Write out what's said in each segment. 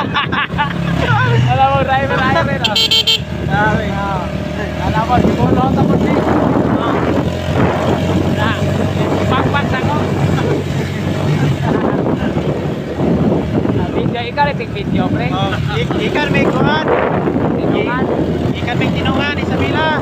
Alam mo, driver tayo rin, oh. Sabi, alam mo, simulo tapos din. Pakpak ako. Video, ikaw rin video, pre. Ikan may kuhan. Tinungan. Ikan may tinungan, Isabela.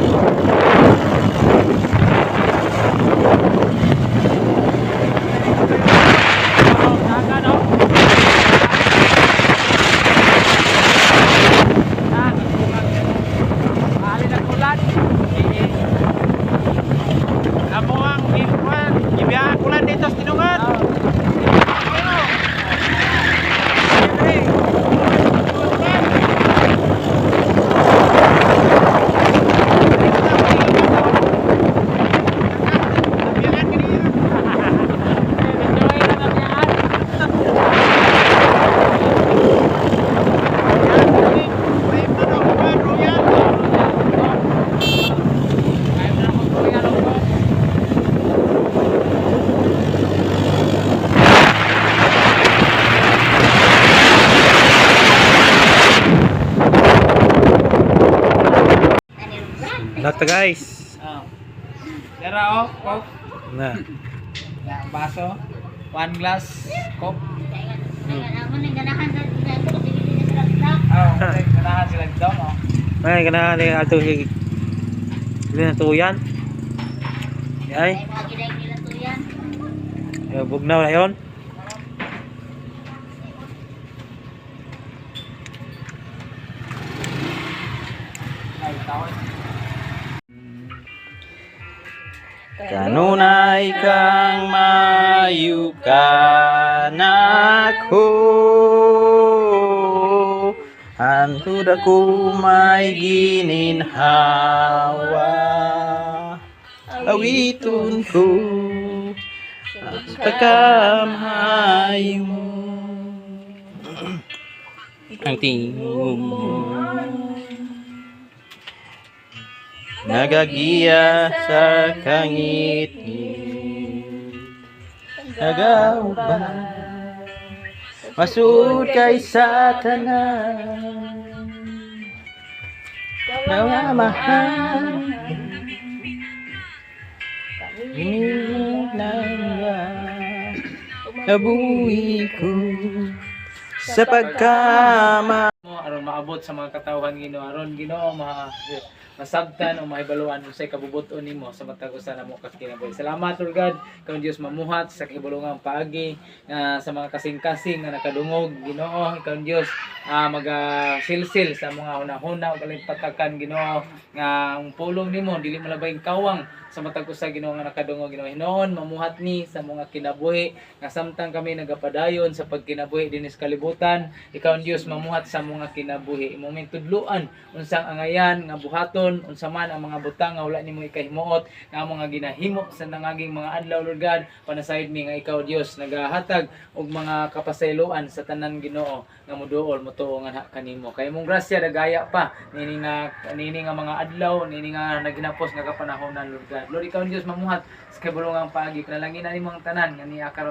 Amo ang kuhan. Ibiyahan kulan dito sa tinungan. Lahat guys. Dara, oh, Coke. Na. Yan, baso. 1 glass, Coke. Okay, ganahan sila dito, oh. Ay kana ni ato si Ilan to yan. Ay. Bugnaw na yon. Ay, tawon. Kanunay kang mayukan ako, hantud ako may gininhawa, awiton ko sa kamay mo, ang tingog mo nagagiya sa kangit-ngit, nagaubad masud kay sa tanan, nawamahal hinunaya nabuhi ko sa pagkama Aron maabot sa mga katawhan Ginoo, aron Ginoo masabtan o maibaluan unsay kabubuton nimo sa matag usa namo ka kinabuhi. Salamat Lord God, kang Dios mamuhat sa kahibulungang paagi nga sa mga kasing-kasing nga nakadungog Ginoo, ikaw Dios silsil sa mga hunahuna ug kalit patakan Ginoo nga ang pulong nimo dili malabay kawang sa matag usa Ginoo nga nakadungog Ginoo. Hinoon mamuhat ni sa mga kinabuhi nga samtang kami nagapadayon sa pagkinabuhi dinis kalibutan, ikaw Dios mamuhat sa mga kinabuhi. Imong tudluan unsang angayan nga buhaton unsa man ang mga butang nga wala nimo ikahimuot nga mga ginahimo sa nangaging mga adlaw Lord God, panasayod mi nga ikaw Dios nagahatag og mga kapasayloan sa tanan Ginoo nga moduol motuo nga kanimo. Kay imong grasya dagaya pa nini nga mga adlaw nini nga naginapos nga kapanahonan Lord God. Lord ikaw Dios mamuhat sa kabulungang paagi, panalangin na nimo ang tanan nga niya karon